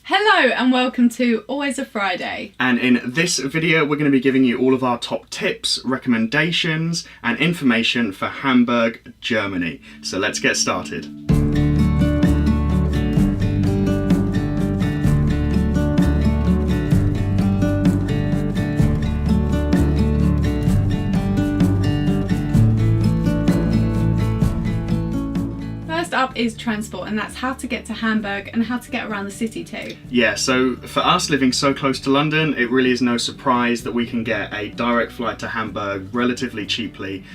Hello and welcome to Always a Friday. And in this video we're going to be giving you all of our top tips, recommendations and information for Hamburg, Germany. So let's get started. Up is transport, and that's how to get to Hamburg and how to get around the city too. Yeah, so for us living so close to London, it really is no surprise that we can get a direct flight to Hamburg relatively cheaply,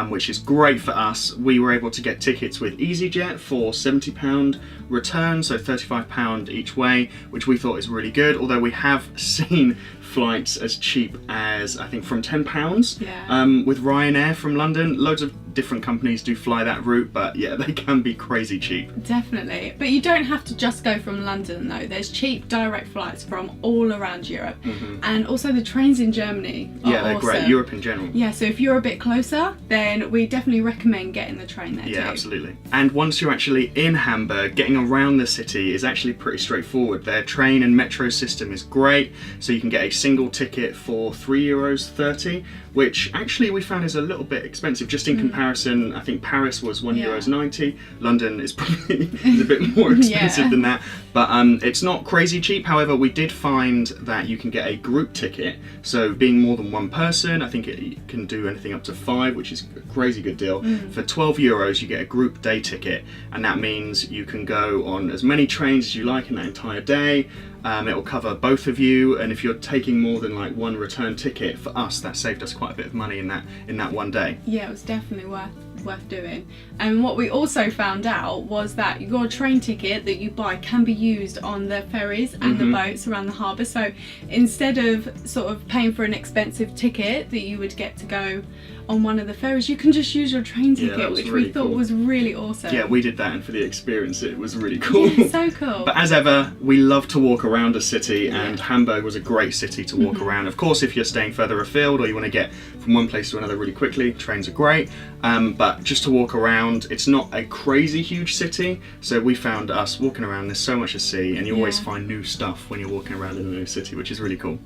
which is great for us. We were able to get tickets with EasyJet for £70 return, so £35 each way, which we thought is really good, although we have seen flights as cheap as I think from £10 with Ryanair from London. Loads of different companies do fly that route, but yeah, they can be crazy cheap. Definitely, but you don't have to just go from London though. There's cheap direct flights from all around Europe, and also the trains in Germany are they're awesome. Great. Europe in general. Yeah, so if you're a bit closer, then we definitely recommend getting the train there too. Yeah, absolutely. And once you're actually in Hamburg, getting around the city is actually pretty straightforward. Their train and metro system is great, so you can get a single ticket for €3.30, which actually we found is a little bit expensive just in comparison. I think Paris was €1.90. London is probably a bit more expensive than that, but it's not crazy cheap. However, we did find that you can get a group ticket, so being more than one person, I think it can do anything up to 5, which is a crazy good deal. For €12 you get a group day ticket, and that means you can go on as many trains as you like in that entire day. It will cover both of you, and if you're taking more than like one return ticket, for us that saved us quite a bit of money in that one day. Yeah, it was definitely worth doing. And what we also found out was that your train ticket that you buy can be used on the ferries and the boats around the harbour. So instead of sort of paying for an expensive ticket that you would get to go on one of the ferries, you can just use your train ticket, which really we thought was really awesome. Yeah, we did that, and for the experience it was really cool. Yeah, so cool. But as ever, we love to walk around a city, and Hamburg was a great city to walk around. Of course, if you're staying further afield or you want to get from one place to another really quickly, trains are great, but just to walk around, it's not a crazy huge city, so we found us walking around, there's so much to see, and you always find new stuff when you're walking around in a new city, which is really cool.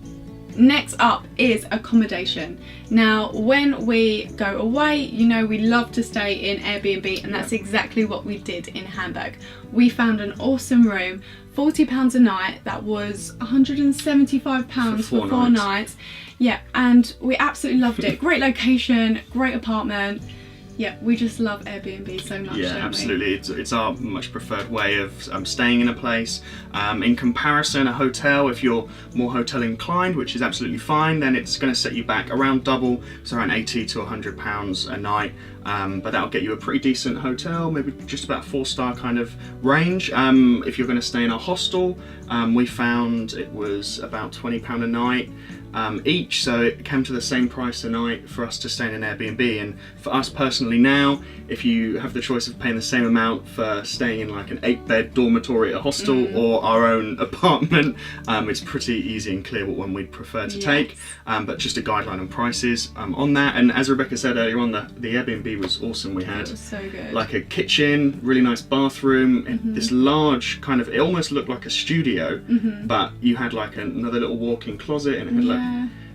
Next up is accommodation. Now, when we go away, you know, we love to stay in Airbnb, and that's exactly what we did in Hamburg. We found an awesome room, £40 a night. That was £175 for 4 nights. Yeah, and we absolutely loved it. Great location, great apartment. Yeah, we just love Airbnb so much. Yeah, absolutely. It's our much preferred way of staying in a place. In comparison, a hotel, if you're more hotel inclined, which is absolutely fine, then it's going to set you back around double, so around £80 to £100 a night. But that'll get you a pretty decent hotel, maybe just about 4-star kind of range. If you're going to stay in a hostel, we found it was about £20 a night. Each, so it came to the same price a night for us to stay in an Airbnb. And for us personally now, if you have the choice of paying the same amount for staying in like an 8-bed dormitory at a hostel or our own apartment, it's pretty easy and clear what one we'd prefer to take, but just a guideline on prices on that. And as Rebecca said earlier on, the Airbnb was awesome. We had it was so good. Like a kitchen, really nice bathroom, this large kind of, it almost looked like a studio, but you had like another little walk-in closet, and it had like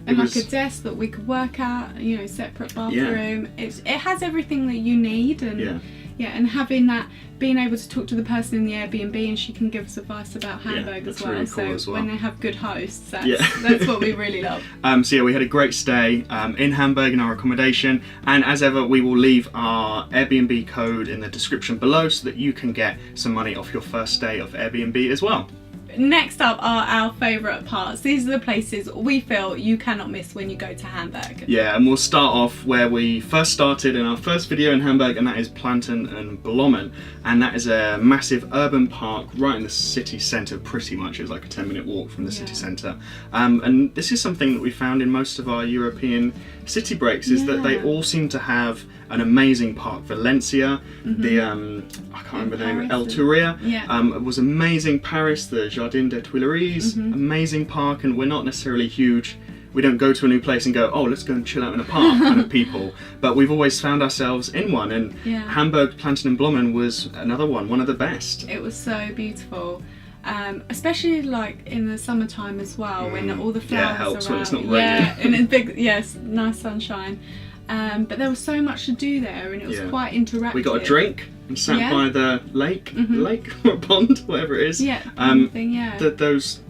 and like a desk that we could work at, you know, separate bathroom. It has everything that you need, and and having that, being able to talk to the person in the Airbnb, and she can give us advice about Hamburg as well. Really cool as well. When they have good hosts, that's what we really love. So yeah, we had a great stay in Hamburg in our accommodation, and as ever we will leave our Airbnb code in the description below so that you can get some money off your first stay of Airbnb as well. Next up are our favourite parts. These are the places we feel you cannot miss when you go to Hamburg. Yeah, and we'll start off where we first started in our first video in Hamburg, and that is Planten and Blommen. And that is a massive urban park right in the city centre, pretty much. It was like a 10-minute walk from the city centre. And this is something that we found in most of our European city breaks, is that they all seem to have an amazing park. Valencia, the I can't remember the name, El Turia, it was amazing. Paris, the Jardin des Tuileries, amazing park. And we're not necessarily huge, we don't go to a new place and go, oh, let's go and chill out in a park kind of people, but we've always found ourselves in one, and Hamburg Planten and Blommen was another one of the best. It was so beautiful. Especially like in the summertime as well, when all the flowers it helps are when out. it's not raining. Yeah, and it's big, yes, nice sunshine. But there was so much to do there, and it was quite interactive. We got a drink and sat by the lake, or a pond, whatever it is. Yeah, Those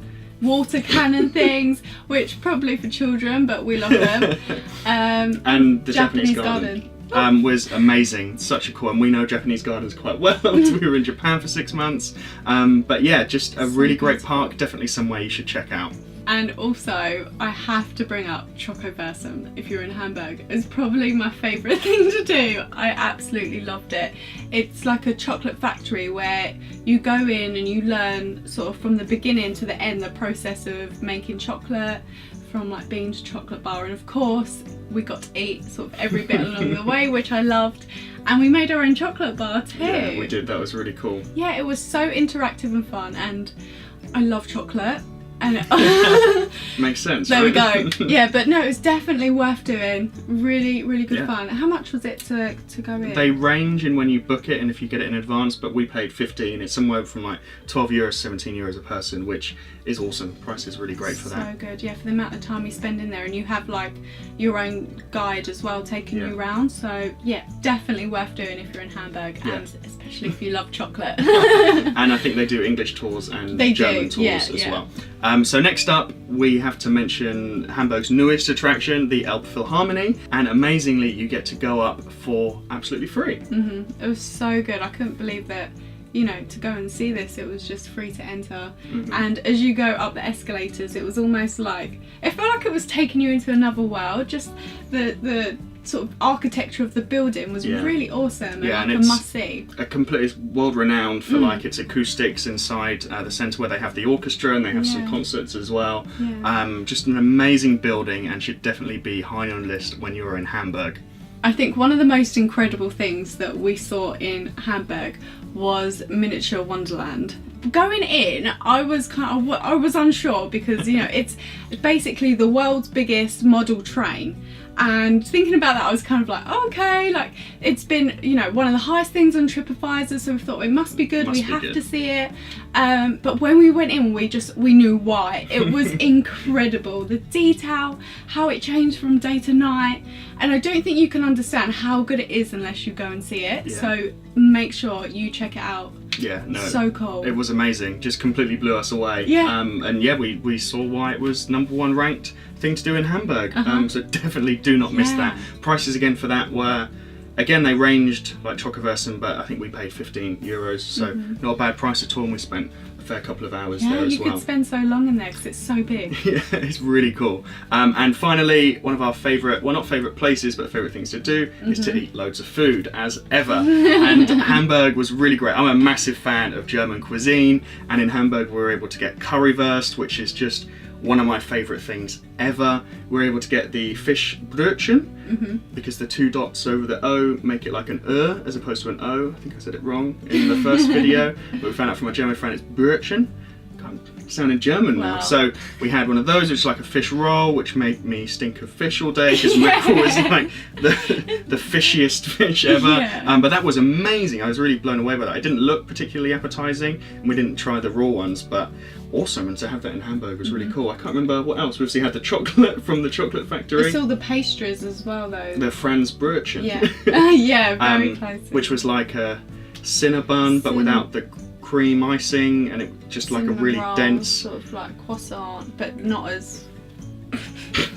water cannon things, which probably for children, but we love them. And the Japanese garden. Was amazing, such a cool, and we know Japanese gardens quite well. We were in Japan for 6 months, but yeah, just a really great park, definitely somewhere you should check out. And also, I have to bring up Chocoversum if you're in Hamburg. It's probably my favourite thing to do. I absolutely loved it. It's like a chocolate factory where you go in and you learn sort of from the beginning to the end the process of making chocolate, from like bean to chocolate bar, and of course we got to eat sort of every bit along the way, which I loved. And we made our own chocolate bar too. Yeah, we did. That was really cool. Yeah, it was so interactive and fun, and I love chocolate. And makes sense. There right? we go. Yeah, but no, it was definitely worth doing. Really, really good fun. How much was it to go in? They range in when you book it and if you get it in advance, but we paid 15. It's somewhere from like 12 euros, 17 euros a person, which is awesome. Price is really great for that. So good, yeah, for the amount of time you spend in there, and you have like your own guide as well taking you around. So yeah, definitely worth doing if you're in Hamburg, and especially if you love chocolate. And I think they do English tours and German tours as well. So next up, we have to mention Hamburg's newest attraction, the Elbphilharmonie, and amazingly, you get to go up for absolutely free. It was so good. I couldn't believe that, you know, to go and see this, it was just free to enter. And as you go up the escalators, it was almost like, it felt like it was taking you into another world. Just the sort of architecture of the building was really awesome, and like a must-see. It's world-renowned for like its acoustics inside the centre where they have the orchestra and they have some concerts as well. Just an amazing building, and should definitely be high on the list when you're in Hamburg. I think one of the most incredible things that we saw in Hamburg was Miniature Wonderland. Going in, I was unsure because, you know, it's basically the world's biggest model train. And thinking about that, I was kind of like, oh, okay, like it's been, you know, one of the highest things on TripAdvisor, so we thought it must be good. We have to see it. But when we went in, we knew why. It was incredible, the detail, how it changed from day to night, and I don't think you can understand how good it is unless you go and see it. So make sure you check it out. Yeah, no, so cool. It was amazing. Just completely blew us away. And yeah, we saw why it was #1 ranked thing to do in Hamburg. So definitely do not miss that. Prices again for that were, again, they ranged like Chocoversum, but I think we paid 15 euros, so not a bad price at all, and we spent a fair couple of hours there as well. You could spend so long in there because it's so big. Yeah, it's really cool. And finally, one of our favourite, well, not favourite places, but favourite things to do is to eat loads of food, as ever. And Hamburg was really great. I'm a massive fan of German cuisine, and in Hamburg we were able to get currywurst, which is just one of my favourite things ever. We're able to get the fish Brötchen, because the 2 dots over the O make it like an as opposed to an O. I think I said it wrong in the first video, but we found out from my German friend it's Brötchen. Can't sound in German now. So we had one of those, which is like a fish roll, which made me stink of fish all day because mackerel is like the fishiest fish ever. But that was amazing. I was really blown away by that. It didn't look particularly appetizing, and we didn't try the raw ones, but awesome, and to have that in Hamburg was really cool. I can't remember what else. We obviously had the chocolate from the chocolate factory. I saw the pastries as well, though. The Franz Brötchen. Yeah, very close. Which was like a Cinnabon, but without the cream icing, and it just like a really dense sort of like croissant, but not as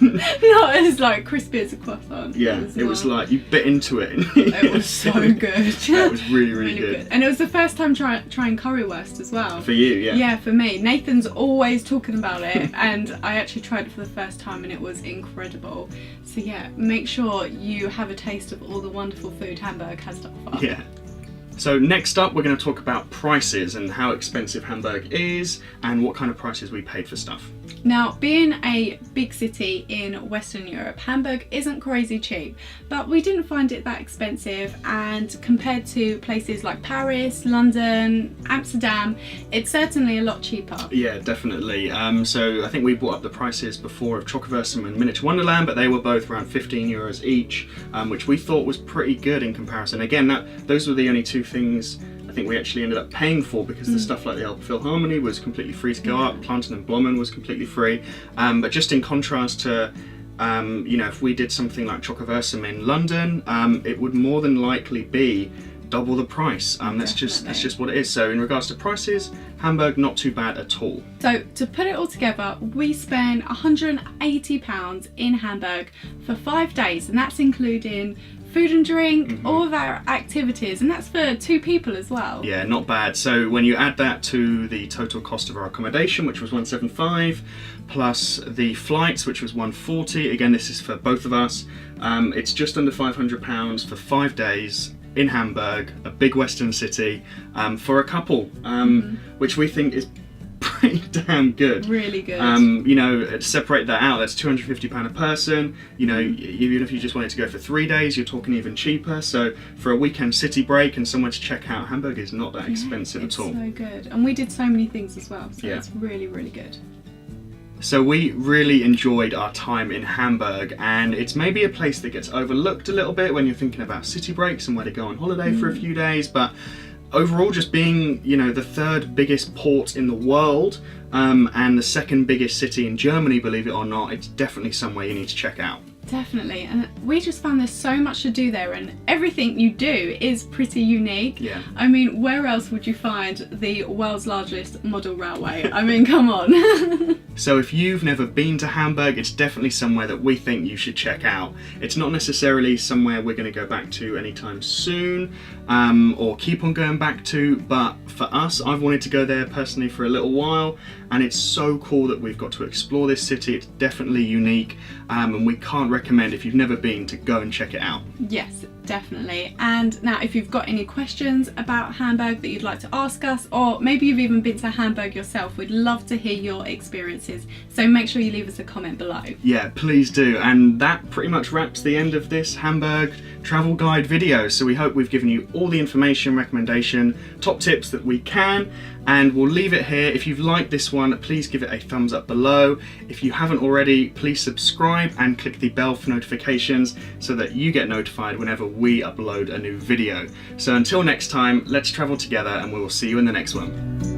not as like crispy as a croissant. Yeah, it was like you bit into it. It was so good. It was really good. And it was the first time trying currywurst as well. For you, yeah. Yeah, for me. Nathan's always talking about it, and I actually tried it for the first time, and it was incredible. So yeah, make sure you have a taste of all the wonderful food Hamburg has to offer. Yeah. So next up, we're going to talk about prices and how expensive Hamburg is and what kind of prices we paid for stuff. Now, being a big city in Western Europe, Hamburg isn't crazy cheap, but we didn't find it that expensive, and compared to places like Paris, London, Amsterdam, it's certainly a lot cheaper. Yeah, definitely. So I think we brought up the prices before of Chocoversum and Miniature Wonderland, but they were both around 15 euros each, which we thought was pretty good in comparison. Again, those were the only two things I think we actually ended up paying for, because the stuff like the Elbphilharmonie was completely free to go up, Planten and Blommen was completely free. But just in contrast to, you know, if we did something like Trocaversum in London, it would more than likely be double the price. That's just what it is. So in regards to prices, Hamburg not too bad at all. So to put it all together, we spent £180 in Hamburg for 5 days, and that's including food and drink, all of our activities, and that's for 2 people as well. Yeah, not bad. So when you add that to the total cost of our accommodation, which was 175, plus the flights, which was 140, again this is for both of us, it's just under £500 for 5 days in Hamburg, a big western city, for a couple, which we think is pretty damn good. Really good. You know, to separate that out, that's £250 a person. You know, even if you just wanted to go for 3 days, you're talking even cheaper. So for a weekend city break and somewhere to check out, Hamburg is not that expensive at all. It's so good. And we did so many things as well, so Yeah. it's really, really good. So we really enjoyed our time in Hamburg, and it's maybe a place that gets overlooked a little bit when you're thinking about city breaks and where to go on holiday for a few days, but overall, just being, you know, the 3rd biggest port in the world, and the 2nd biggest city in Germany, believe it or not, it's definitely somewhere you need to check out. Definitely, and we just found there's so much to do there, and everything you do is pretty unique. Yeah. I mean, where else would you find the world's largest model railway? I mean, come on. So if you've never been to Hamburg, it's definitely somewhere that we think you should check out. It's not necessarily somewhere we're going to go back to anytime soon, or keep on going back to, but for us, I've wanted to go there personally for a little while, and it's so cool that we've got to explore this city. It's definitely unique, and we can't recommend, if you've never been, to go and check it out. Yes, definitely. And now if you've got any questions about Hamburg that you'd like to ask us, or maybe you've even been to Hamburg yourself, we'd love to hear your experiences. So make sure you leave us a comment below. Yeah, please do. And that pretty much wraps the end of this Hamburg travel guide video. So we hope we've given you all the information, recommendation, top tips that we can, and we'll leave it here. If you've liked this one, please give it a thumbs up below. If you haven't already, please subscribe and click the bell for notifications so that you get notified whenever we upload a new video. So until next time, let's travel together, and we will see you in the next one.